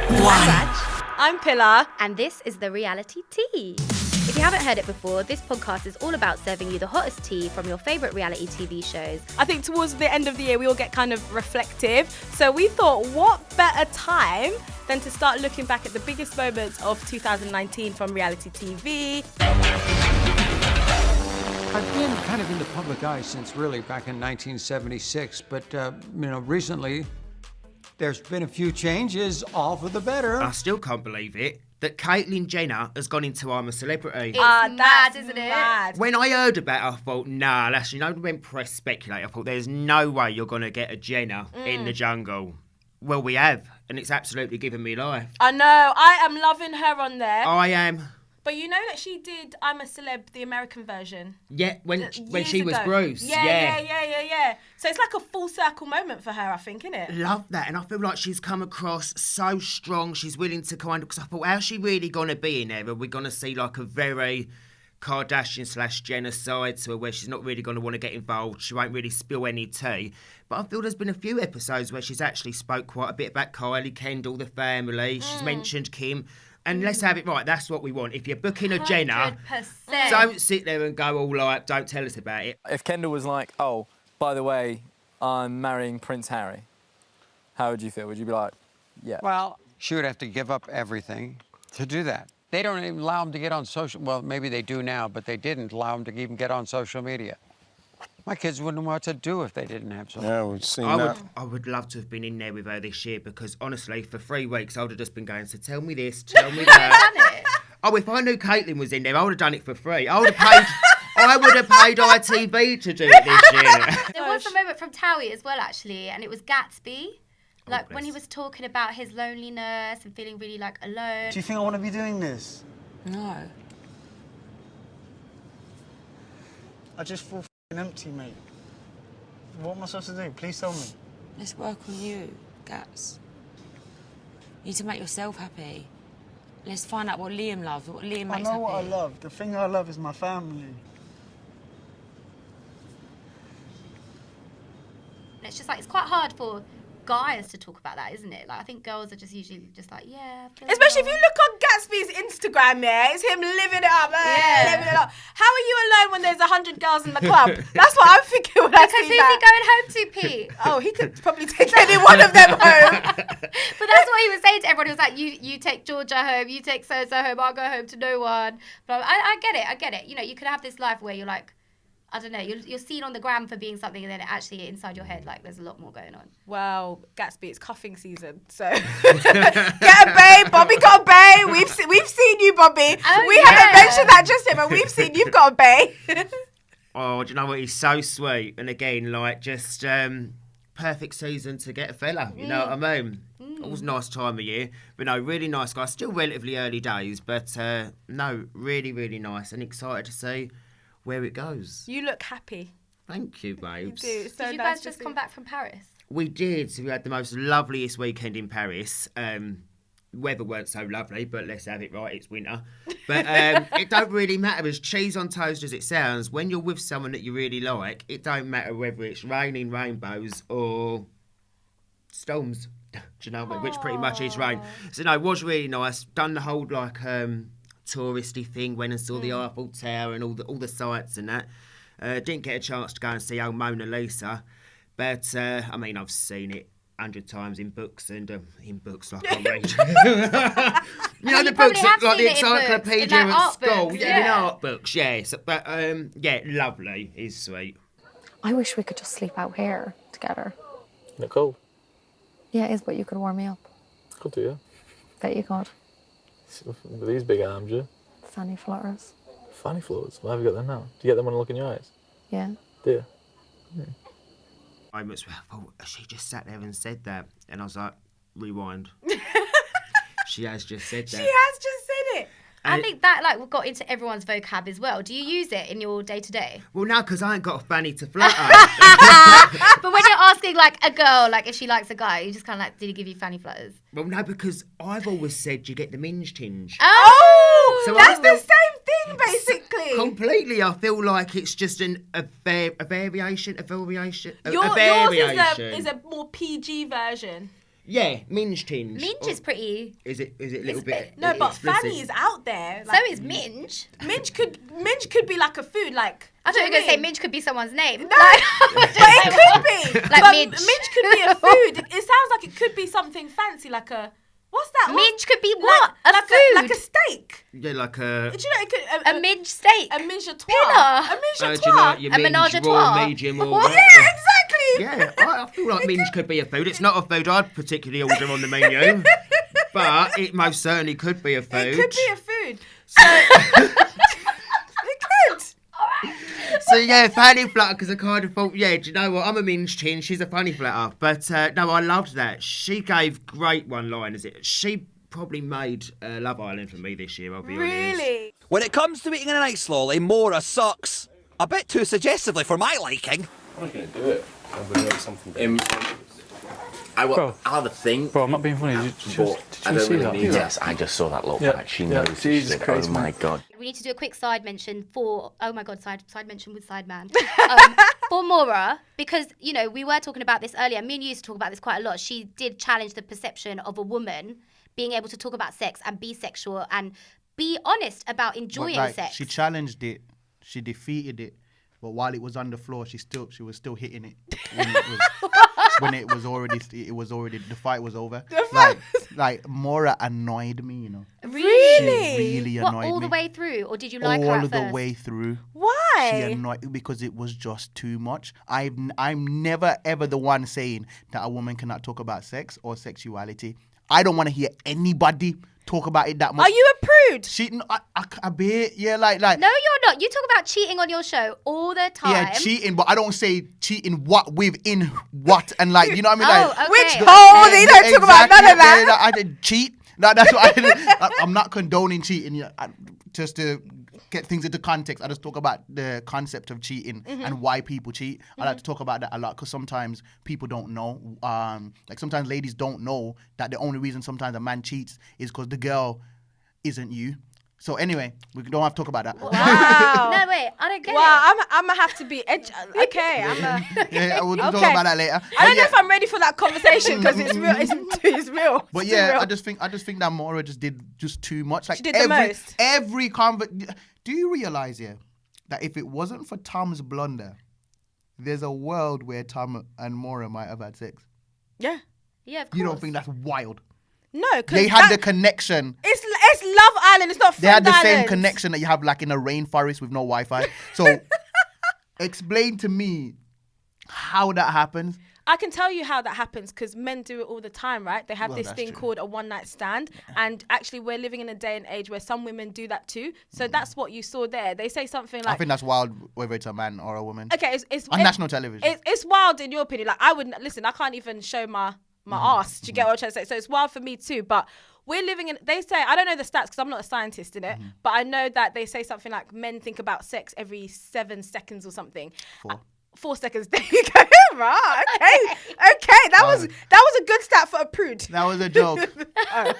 I'm Raj. I'm Pilar. And this is the Reality Tea. If you haven't heard it before, this podcast is all about serving you the hottest tea from your favourite reality TV shows. I think towards the end of the year, we all get kind of reflective. So we thought, what better time than to start looking back at the biggest moments of 2019 from reality TV. I've been kind of in the public eye since really back in 1976, but recently there's been a few changes, all for the better. I still can't believe it that Caitlyn Jenner has gone into I'm a Celebrity. It's mad, isn't it? When I heard about it, I thought, nah, that's, when press speculate, I thought there's no way you're going to get a Jenner in the jungle. Well, we have, and it's absolutely given me life. I know, I am loving her on there. I am. But you know that she did I'm a Celeb, the American version? Yeah, when she was ago. Bruce. Yeah. So it's like a full circle moment for her, I think, isn't it? Love that, and I feel like she's come across so strong. She's willing to because I thought, how's she really going to be in there? Are we going to see like a very Kardashian / Jenner side to her where she's not really going to want to get involved? She won't really spill any tea. But I feel there's been a few episodes where she's actually spoke quite a bit about Kylie, Kendall, the family. She's mentioned Kim. And let's have it right, that's what we want. If you're booking a Jenner, 100%. don't sit there and go all like, don't tell us about it. If Kendall was like, oh, by the way, I'm marrying Prince Harry, how would you feel? Would you be like, yeah? Well, she would have to give up everything to do that. They don't even allow them to get on social, well, maybe they do now, but they didn't allow them to even get on social media. My kids wouldn't know what to do if they didn't have social media. Yeah, we've seen that. I would love to have been in there with her this year because, honestly, for 3 weeks, I would have just been going, so tell me this, tell me that. Oh, if I knew Caitlyn was in there, I would have done it for free. I would have paid ITV to do it this year. There was a moment from TOWIE as well, actually, and it was Gatsby. Like when he was talking about his loneliness and feeling really like alone. Do you think I want to be doing this? No. I just feel empty, mate. What am I supposed to do? Please tell me. Let's work on you, Gats. You need to make yourself happy. Let's find out what Liam loves, what Liam makes happy. I know what I love. The thing I love is my family. It's just like, it's quite hard for guys to talk about that, isn't it? Like, I think girls are just usually just like, yeah. Especially if you look on Gatsby's Instagram, it's him living it up, living it up. How are you alone when there's 100 girls in the club? That's what I'm thinking when I see that. Because who's he going home to, Pete? Oh, he could probably take any one of them home. But that's what he was saying to everyone. He was like, you take Georgia home, you take so-and-so home, I'll go home to no one. But I get it. You know, you could have this life where you're like, I don't know, you're seen on the gram for being something and then actually inside your head, like, there's a lot more going on. Well, Gatsby, it's cuffing season, so get a bae. Bobby got a bae. We've seen you, Bobby. We haven't mentioned that just yet, but we've seen you've got a bae. Oh, do you know what? He's so sweet. And again, like, just perfect season to get a fella, you know what I mean? It was a nice time of year. But no, really nice guy. Still relatively early days, but no, really, really nice and excited to see where it goes. You look happy. Thank you, babes. You do. So Did you guys just come back from Paris? We did. So we had the most loveliest weekend in Paris. Weather weren't so lovely, but let's have it right, it's winter. But it don't really matter, as cheese on toast as it sounds, when you're with someone that you really like, it don't matter whether it's raining rainbows or storms. Do you know what I mean? Which pretty much is rain. So no, it was really nice. Done the whole like touristy thing, went and saw the Eiffel Tower and all the sights and that. Didn't get a chance to go and see old Mona Lisa, but I mean, I've seen it 100 times in books and in books like I read. You know, the books like the encyclopedia at school, in art books, yes. But yeah, lovely, is sweet. I wish we could just sleep out here together. Isn't it cold? Yeah, it is, but you could warm me up. Could do, yeah. Bet you could. With these big arms, yeah. Fanny flutters. Fanny floors? Why have you got them now? Do you get them when I look in your eyes? Yeah. Do you? Moments where I thought, she just sat there and said that. And I was like, rewind. She has just said that. She has just said it. I think that like got into everyone's vocab as well. Do you use it in your day-to-day? Well, no, because I ain't got a fanny to flutter. But when you're asking like a girl, like if she likes a guy, you just kind of like, did he give you fanny flutters? Well, no, because I've always said you get the minge tinge. Oh, So that's the same thing, basically. Completely, I feel like it's just a variation. Yours is a more PG version. Yeah, minge tinge. Minge is pretty. Is it a little bit? No, but explicit? Fanny is out there. So is minge. Minge could be like a food, like. I thought you were do going to say mean? minge could be someone's name. No, but it could be. Like but minge. minge could be a food. It sounds like it could be something fancy, like a. What's that? Minge could be what? Like a food. like a steak. Yeah, like a. Do you know it could a minge steak. a minge à trois. Pilar. A minge à Do you trois. like your A minge menage à raw, trois. medium, or What? what? Yeah, exactly. Yeah, I feel like minge could be a food. It's not a food I'd particularly order on the menu, but it most certainly could be a food. It could be a food. So it could. So yeah, Fanny Flutter, because I kind of thought, yeah, do you know what? I'm a minge tin. She's a funny flutter. But no, I loved that. She gave great one-liners. She probably made Love Island for me this year, I'll be honest. Really? When it comes to eating an ice lolly, Mora sucks. A bit too suggestively for my liking. I'm not going to do it. I'm going to make something. I'll have a think. Bro, I'm not being funny. Did you see that? Yes, I just saw that look back. She knows. Jesus She said, Christ, oh my man. God. We need to do a quick side mention for, oh my God, side mention with Sideman. For Mora, because, you know, we were talking about this earlier. Me and you used to talk about this quite a lot. She did challenge the perception of a woman being able to talk about sex and be sexual and be honest about enjoying sex. She challenged it. She defeated it. But while it was on the floor, she was still hitting it when it was already the fight was over. Like Mora annoyed me, you know. Really? She really What, annoyed me. all the way through, or did you like her all at the first? way through. Why? She annoyed me because it was just too much. I'm never ever the one saying that a woman cannot talk about sex or sexuality. I don't want to hear anybody talk about it that much. Are you a prude? Cheating, a bit, yeah, like. No, you're not. You talk about cheating on your show all the time. Yeah, cheating, but I don't say cheating what within what and like, you know what I mean? Oh, Like, okay. Which hole? You don't talk about none of that. Yeah, I did cheat. No, that's what I did. I'm not condoning cheating. Yeah, just to get things into context, I just talk about the concept of cheating and why people cheat. I like to talk about that a lot because sometimes people don't know. Like sometimes ladies don't know that the only reason sometimes a man cheats is because the girl isn't you. So anyway, we don't have to talk about that. Wow. No, wait, I don't get it. Wow, I'm gonna have to be okay. Yeah, we'll talk Okay. about that later. I don't know if I'm ready for that conversation because it's real. It's real. But It's yeah, real. I just think that Mora just did just too much. Like She did the most. Every do you realize that if it wasn't for Tom's blunder, there's a world where Tom and Mora might have had sex? Yeah. Yeah, of course. You don't think that's wild? No, because They had the connection. It's Love Island. It's not. They had Friend the same Island. connection that you have like in a rainforest with no Wi-Fi. So explain to me how that happens. I can tell you how that happens because men do it all the time, right? They have Well, this that's thing true. called a one-night stand, and actually, we're living in a day and age where some women do that too. So that's what you saw there. They say something I like, think that's wild, whether it's a man or a woman. "Okay, it's On national television. It's wild in your opinion. Like I wouldn't listen. I can't even show my ass. Do you get what I'm trying to say? So it's wild for me too. But we're living in. They say I don't know the stats because I'm not a scientist in it, but I know that they say something like men think about sex every 7 seconds or something. 4 seconds. There you go. Right. Okay. That was a good stat for a prude. That was a joke. Oh,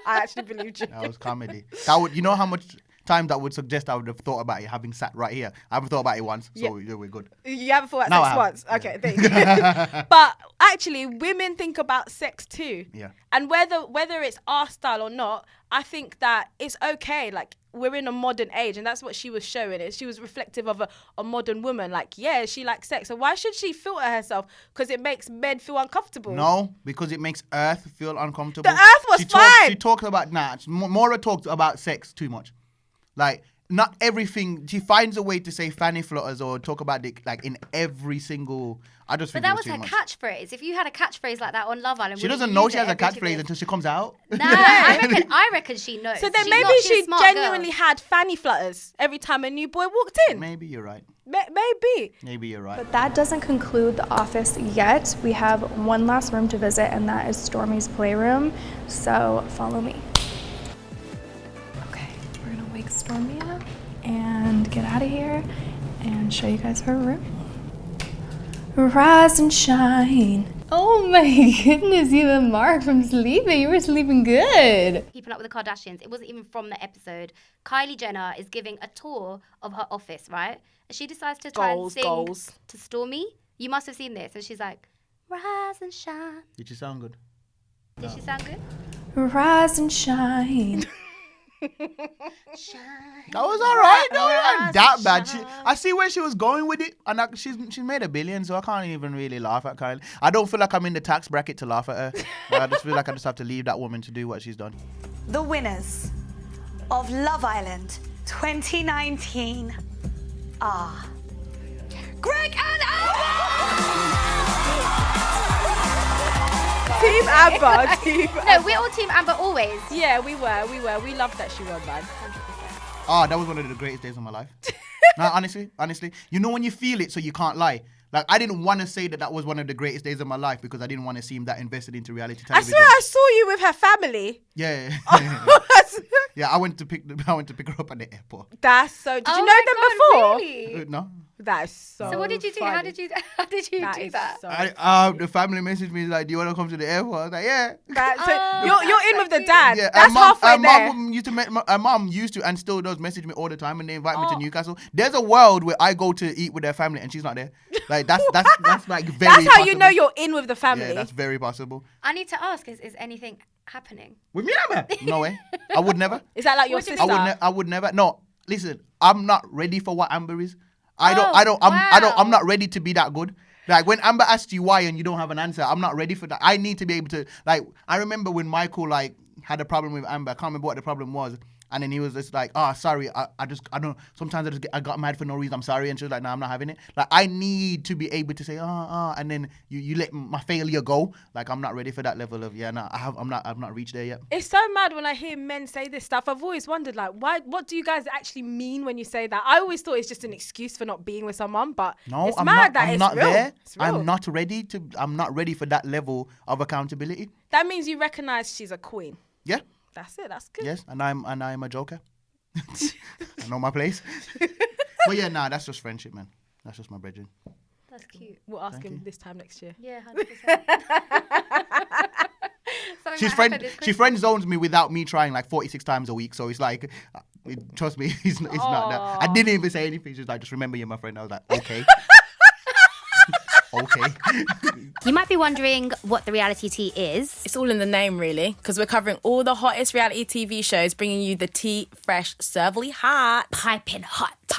I actually believed you. That was comedy. That would, you know how much time that would suggest I would have thought about it having sat right here. I haven't thought about it once, so yeah, we're good. You haven't thought No, I about sex once. haven't. Okay, thank you. But actually, women think about sex too. Yeah. And whether it's our style or not, I think that it's okay. Like, we're in a modern age, and that's what she was showing. She was reflective of a modern woman. Like, yeah, she likes sex. So why should she filter herself? Because it makes men feel uncomfortable. No, because it makes Earth feel uncomfortable. The Earth was fine. She talks about, Mora talks about sex too much. Like, not everything, she finds a way to say fanny flutters or talk about it like in every single, I just But think that it was too her much. catchphrase. If you had a catchphrase like that on Love Island, She wouldn't doesn't you know use she it has a every catchphrase single- until she comes out. Nah, I reckon she knows. So then She's maybe not- she's she a smart genuinely girl. had fanny flutters every time a new boy walked in. Maybe you're right. Maybe. Maybe you're right. But that doesn't conclude the office yet. We have one last room to visit, and that is Stormy's playroom. So follow me. Okay, we're gonna wake Stormy up and get out of here and show you guys her room. Rise and shine. Oh my goodness, you and Mark from sleeping. You were sleeping good. Keeping Up with the Kardashians. It wasn't even from the episode. Kylie Jenner is giving a tour of her office, right? And she decides to try and sing to Stormy. You must have seen this. And she's like, rise and shine. Did she sound good? Did she sound good? Rise and shine. That was all right. That wasn't that bad. I see where she was going with it, and she's made $1 billion, so I can't even really laugh at Kylie. I don't feel like I'm in the tax bracket to laugh at her. I just feel like I just have to leave that woman to do what she's done. The winners of Love Island 2019 are Greg and Team Amber. No, we're all Team Amber always. Yeah, we were. We loved that she won, man. 100%. Oh, that was one of the greatest days of my life. No, honestly. You know when you feel it, so you can't lie. Like, I didn't want to say that was one of the greatest days of my life because I didn't want to seem that invested into reality television. I swear I saw you with her family. Yeah. Yeah, I went to pick her up at the airport. That's so... Did you know them before? Really? No. That is so what did you do? funny. How did you do that? The family messaged me like, "Do you want to come to the airport?" I was like, "Yeah." You're in with the dad. Yeah, that's halfway there. Mom used to and still does message me all the time, and they invite me to Newcastle. There's a world where I go to eat with their family, and she's not there. Like that's like very. That's how possible. you know you're in with the family. Yeah, that's very possible. I need to ask: Is anything happening with me? No way. I would never. Is that like your sister? I would never. No, listen. I'm not ready for what Amber is. I'm not ready to be that good. Like when Amber asks you why and you don't have an answer, I'm not ready for that. I need to be able to, like, I remember when Michael like had a problem with Amber. I can't remember what the problem was. And then he was just like, sorry, I don't, sometimes I got mad for no reason, I'm sorry. And she was like, no, I'm not having it. Like, I need to be able to say, and then you let my failure go. Like, I'm not ready for that level of, I've not reached there yet. It's so mad when I hear men say this stuff. I've always wondered, like, what do you guys actually mean when you say that? I always thought it's just an excuse for not being with someone, but no, it's mad that it's real. There. It's real. I'm not ready for that level of accountability. That means you recognize she's a queen. Yeah. That's it. That's good. Yes, and I'm a joker. I know my place. But yeah, that's just friendship, man. That's just my brethren. That's cute. We'll ask him this time next year. Yeah, 100%. She friend zones me without me trying like 46 times a week. So it's like, trust me, it's not that. I didn't even say anything. She's like, just remember you're my friend. I was like, okay. Okay. You might be wondering what the reality tea is. It's all in the name, really, because we're covering all the hottest reality TV shows, bringing you the tea fresh, servily hot. Piping hot.